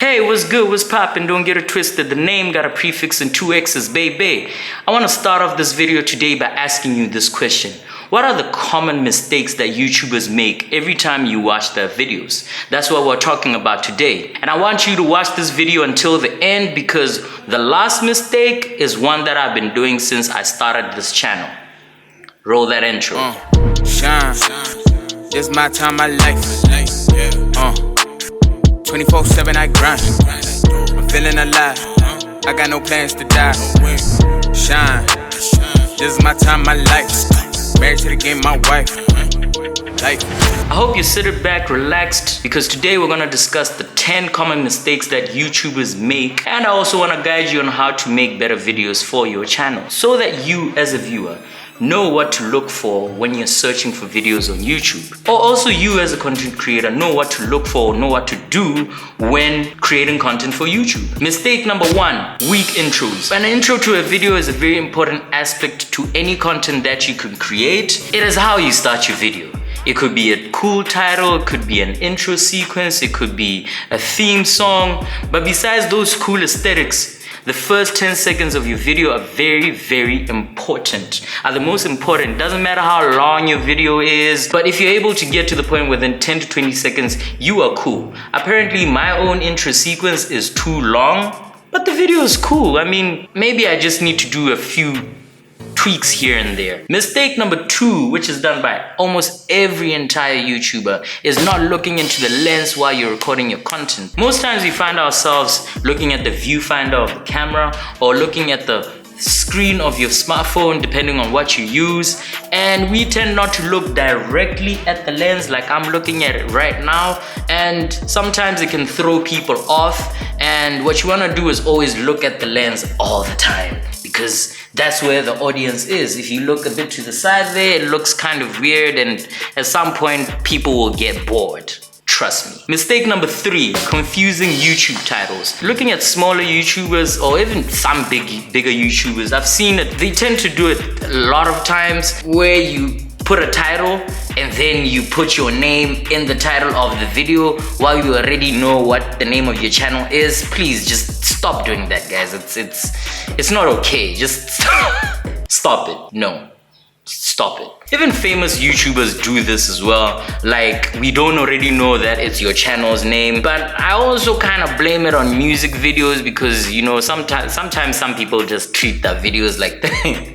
Hey, what's good? What's poppin'? Don't get it twisted. The name got a prefix and 2 X's, baby. I want to start off this video today by asking you this question. What are the common mistakes that YouTubers make every time you watch their videos? That's what we're talking about today. And I want you to watch this video until the end because the last mistake is one that I've been doing since I started this channel. Roll that intro. Shine. This my time, my life. 24/7 I grind. I'm feeling alive. I got no plans to die. Shine. This is my time, my life. Married to the game, my wife. I hope you sit back, relaxed, because today we're gonna discuss the 10 common mistakes that YouTubers make, and I also wanna guide you on how to make better videos for your channel, so that you, as a viewer, know what to look for when you're searching for videos on YouTube. Or also you as a content creator know what to look for, know what to do when creating content for YouTube. Mistake number 1, weak intros. An intro to a video is a very important aspect to any content that you can create. It is how you start your video. It could be a cool title, it could be an intro sequence, it could be a theme song, but besides those cool aesthetics, the first 10 seconds of your video are very, very important. Are the most important. Doesn't matter how long your video is, but if you're able to get to the point within 10 to 20 seconds, you are cool. Apparently, my own intro sequence is too long, but the video is cool. I mean, maybe I just need to do a few tweaks here and there. Mistake number 2, which is done by almost every entire YouTuber, is not looking into the lens while you're recording your content. Most times we find ourselves looking at the viewfinder of the camera or looking at the screen of your smartphone, depending on what you use, and we tend not to look directly at the lens like I'm looking at it right now, and sometimes it can throw people off. And what you want to do is always look at the lens all the time, because that's where the audience is. If you look a bit to the side there, it looks kind of weird, and at some point people will get bored. Trust me. Mistake number 3, confusing YouTube titles. Looking at smaller YouTubers or even some bigger YouTubers, I've seen it. They tend to do it a lot of times where you put a title and then you put your name in the title of the video while you already know what the name of your channel is. Please just stop doing that, guys. It's not okay. Just stop it. No. Stop it. Even famous YouTubers do this as well. Like, we don't already know that it's your channel's name, but I also kind of blame it on music videos because, you know, sometimes some people just treat their videos like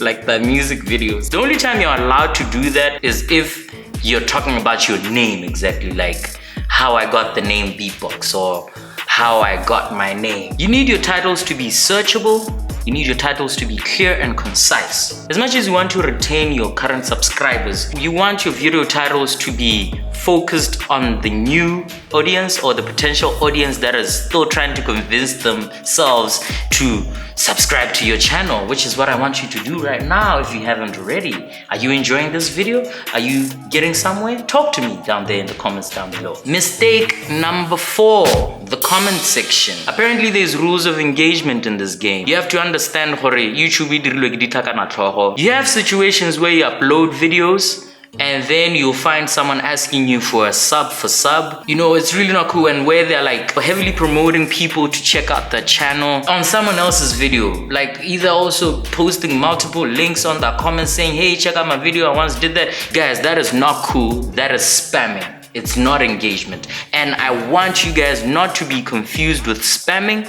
like the music videos. The only time you're allowed to do that is if you're talking about your name exactly, like how I got the name BeatBoxx or how I got my name. You need your titles to be searchable. You need your titles to be clear and concise. As much as you want to retain your current subscribers, you want your video titles to be focused on the new audience or the potential audience that is still trying to convince themselves to subscribe to your channel, which is what I want you to do right now if you haven't already. Are you enjoying this video? Are you getting somewhere? Talk to me down there in the comments down below. Mistake number 4, the comment section. Apparently there's rules of engagement in this game. You have to understand YouTube. You have situations where you upload videos and then you'll find someone asking you for a sub for sub. You know, it's really not cool, and where they're like heavily promoting people to check out the channel on someone else's video, like either also posting multiple links on the comments saying, hey, check out my video, I once did that. Guys, that is not cool. That is spamming. It's not engagement. And I want you guys not to be confused with spamming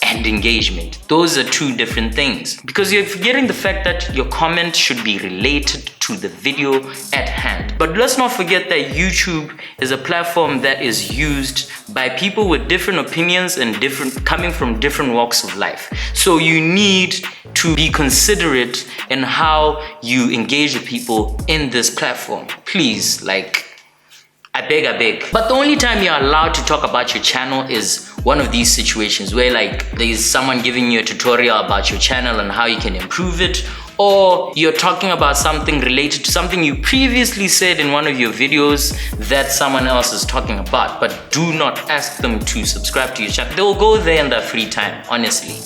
and engagement. Those are 2 different things, because you're forgetting the fact that your comment should be related to the video at hand. But let's not forget that YouTube is a platform that is used by people with different opinions and coming from different walks of life. So you need to be considerate in how you engage with people in this platform. Please, like, I beg. But the only time you're allowed to talk about your channel is one of these situations where like there's someone giving you a tutorial about your channel and how you can improve it, or you're talking about something related to something you previously said in one of your videos that someone else is talking about, but do not ask them to subscribe to your channel. They will go there in their free time, honestly.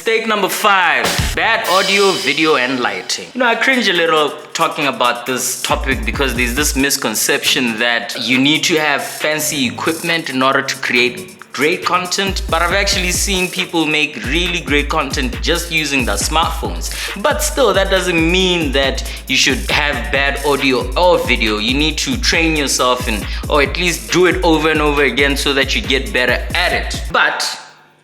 Mistake number 5, bad audio, video, and lighting. You know, I cringe a little talking about this topic because there's this misconception that you need to have fancy equipment in order to create great content, but I've actually seen people make really great content just using their smartphones. But still, that doesn't mean that you should have bad audio or video. You need to train yourself or at least do it over and over again so that you get better at it. But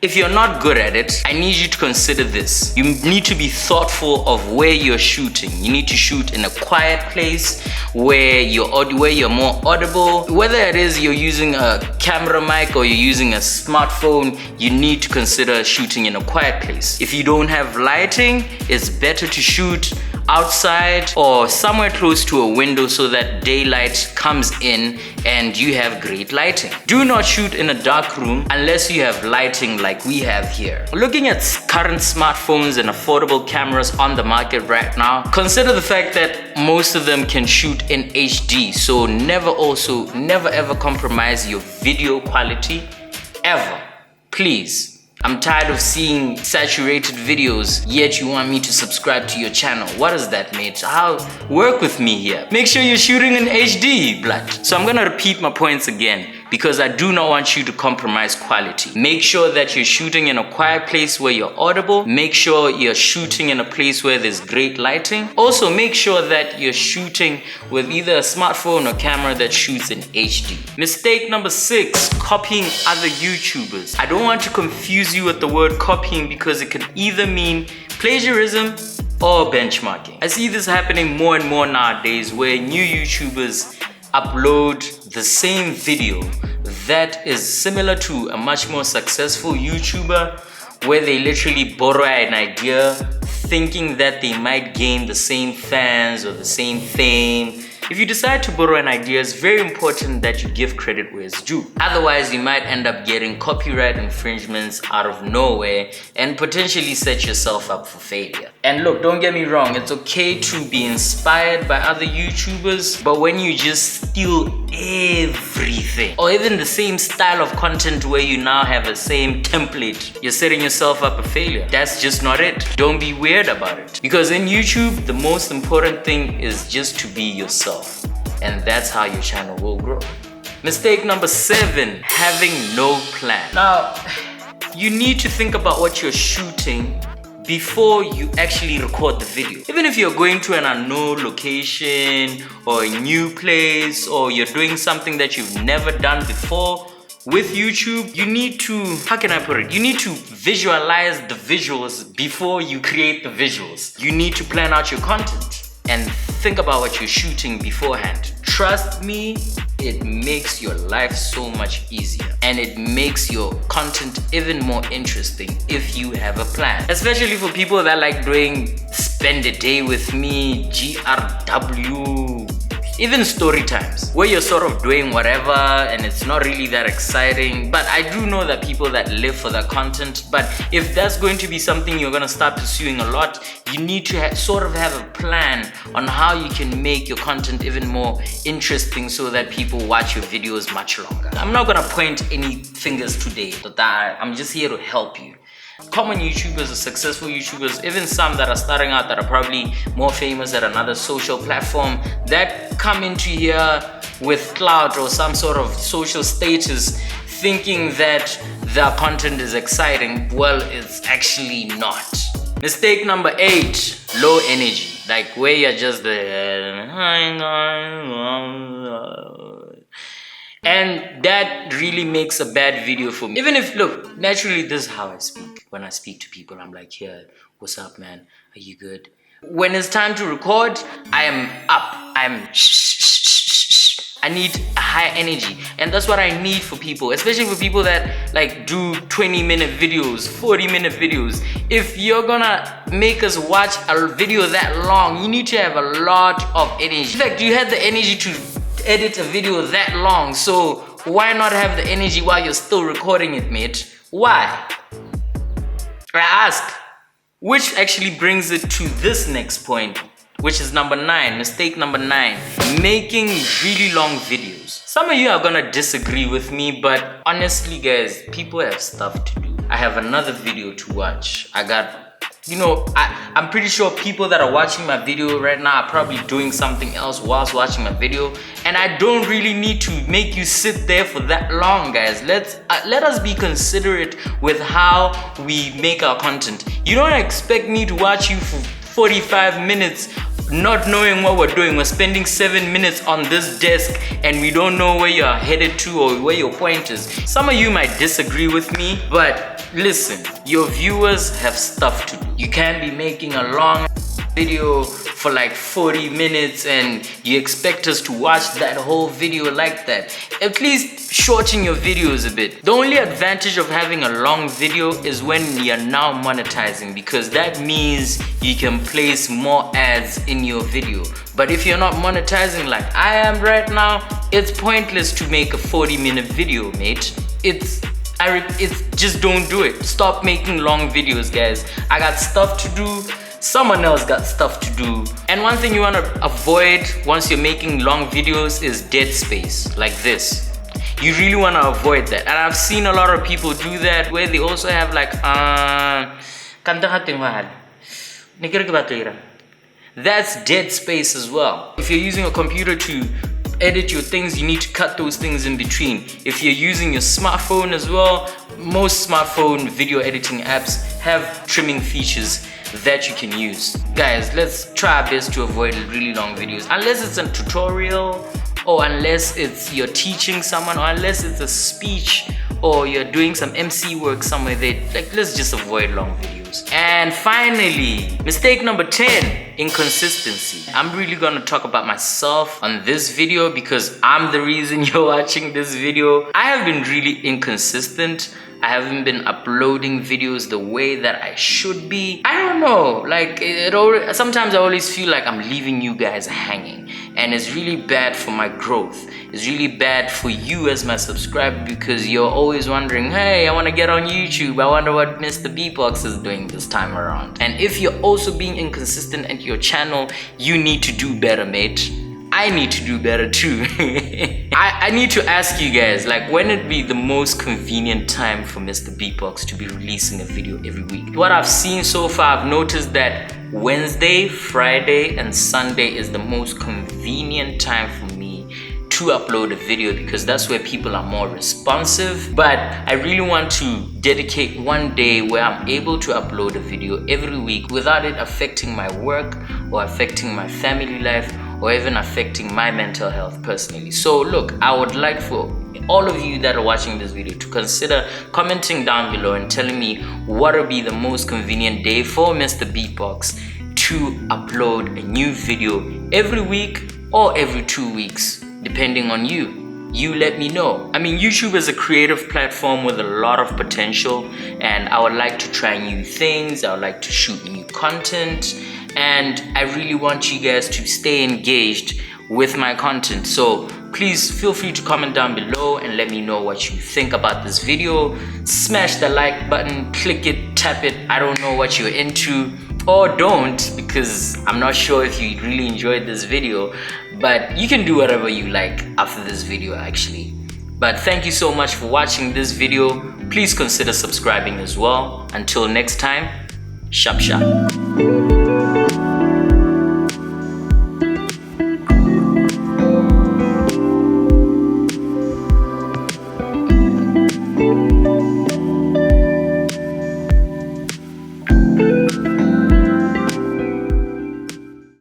if you're not good at it, I need you to consider this. You need to be thoughtful of where you're shooting. You need to shoot in a quiet place where you're more audible. Whether it is you're using a camera mic or you're using a smartphone, you need to consider shooting in a quiet place. If you don't have lighting, it's better to shoot outside or somewhere close to a window so that daylight comes in and you have great lighting. Do not shoot in a dark room unless you have lighting like we have here. Looking at current smartphones and affordable cameras on the market right now, consider the fact that most of them can shoot in HD, so never ever compromise your video quality ever. Please. I'm tired of seeing saturated videos, yet you want me to subscribe to your channel. What does that mean? Work with me here. Make sure you're shooting in HD, blood. So I'm gonna repeat my points again because I do not want you to compromise quality. Make sure that you're shooting in a quiet place where you're audible. Make sure you're shooting in a place where there's great lighting. Also, make sure that you're shooting with either a smartphone or camera that shoots in HD. Mistake number 6, copying other YouTubers. I don't want to confuse you with the word copying because it can either mean plagiarism or benchmarking. I see this happening more and more nowadays where new YouTubers upload the same video that is similar to a much more successful YouTuber, where they literally borrow an idea thinking that they might gain the same fans or the same fame. If you decide to borrow an idea, it's very important that you give credit where it's due. Otherwise, you might end up getting copyright infringements out of nowhere and potentially set yourself up for failure. And look, don't get me wrong, it's okay to be inspired by other YouTubers, but when you just steal everything, or even the same style of content where you now have the same template, you're setting yourself up for failure. That's just not it. Don't be weird about it. Because in YouTube, the most important thing is just to be yourself. And that's how your channel will grow. Mistake number 7, having no plan. Now, you need to think about what you're shooting before you actually record the video. Even if you're going to an unknown location or a new place, or you're doing something that you've never done before, with YouTube, you need to, how can I put it? You need to visualize the visuals before you create the visuals. You need to plan out your content and think about what you're shooting beforehand. Trust me, it makes your life so much easier and it makes your content even more interesting if you have a plan. Especially for people that like doing spend a day with me, GRW, even story times where you're sort of doing whatever and it's not really that exciting. But I do know that people that live for that content. But if that's going to be something you're gonna start pursuing a lot, you need to sort of have a plan on how you can make your content even more interesting so that people watch your videos much longer. I'm not gonna point any fingers today, but I'm just here to help you. Common YouTubers or successful YouTubers, even some that are starting out that are probably more famous at another social platform, that come into here with clout or some sort of social status thinking that their content is exciting. Well, it's actually not. Mistake number 8, low energy. Like where you're just and that really makes a bad video for me. Even if, look, naturally this is how I speak. When I speak to people, I'm like, yeah, what's up, man? Are you good? When it's time to record, I am up. I need a high energy. And that's what I need for people, especially for people that like do 20-minute videos, 40-minute videos. If you're gonna make us watch a video that long, you need to have a lot of energy. In fact, you had the energy to edit a video that long, so why not have the energy while you're still recording it, mate? Why? I ask. Which actually brings it to this next point, which is number 9, mistake number 9, making really long videos. Some of you are gonna disagree with me, but honestly guys, people have stuff to do. I have another video to watch. I got, you know, I'm pretty sure people that are watching my video right now are probably doing something else whilst watching my video, and I don't really need to make you sit there for that long, guys. Let us be considerate with how we make our content. You don't expect me to watch you for 45 minutes not knowing what we're doing. We're spending 7 minutes on this desk and we don't know where you're headed to or where your point is. Some of you might disagree with me, but listen, your viewers have stuff to do. You can't be making a long video for like 40 minutes and you expect us to watch that whole video like that. At least shorten your videos a bit. The only advantage of having a long video is when you're now monetizing, because that means you can place more ads in your video. But if you're not monetizing like I am right now, it's pointless to make a 40-minute video, mate. It's just don't do it. Stop making long videos, guys. I got stuff to do. Someone else got stuff to do. And one thing you want to avoid once you're making long videos is dead space like this. You really want to avoid that. And I've seen a lot of people do that where they also have like that's dead space as well. If you're using a computer to edit your things, you need to cut those things in between. If you're using your smartphone as well, most smartphone video editing apps have trimming features that you can use. Guys, let's try our best to avoid really long videos, unless it's a tutorial, or unless it's you're teaching someone, or unless it's a speech, or you're doing some MC work somewhere. Let's just avoid long videos. And finally, mistake number 10, inconsistency. I'm really gonna talk about myself on this video because I'm the reason you're watching this video. I have been really inconsistent. I haven't been uploading videos the way that I should be. I don't know, like sometimes I always feel like I'm leaving you guys hanging, and it's really bad for my growth. It's really bad for you as my subscriber, because you're always wondering, hey, I want to get on YouTube. I wonder what Mr. BeatBoxx is doing this time around. And if you're also being inconsistent at your channel, you need to do better, mate. I need to do better too. I need to ask you guys, like, when would be the most convenient time for Mr. BeatBoxx to be releasing a video every week? What I've seen so far, I've noticed that Wednesday, Friday, and Sunday is the most convenient time for me to upload a video, because that's where people are more responsive. But I really want to dedicate one day where I'm able to upload a video every week without it affecting my work or affecting my family life or even affecting my mental health personally. So look, I would like for all of you that are watching this video to consider commenting down below and telling me what would be the most convenient day for Mr. BeatBoxx to upload a new video every week or every 2 weeks, depending on you. You let me know. I mean, YouTube is a creative platform with a lot of potential, and I would like to try new things. I would like to shoot new content, and I really want you guys to stay engaged with my content. So please feel free to comment down below and let me know what you think about this video. Smash the like button, click it, tap it. I don't know what you're into, or don't, because I'm not sure if you really enjoyed this video, but you can do whatever you like after this video actually. But thank you so much for watching this video. Please consider subscribing as well. Until next time, shap shap.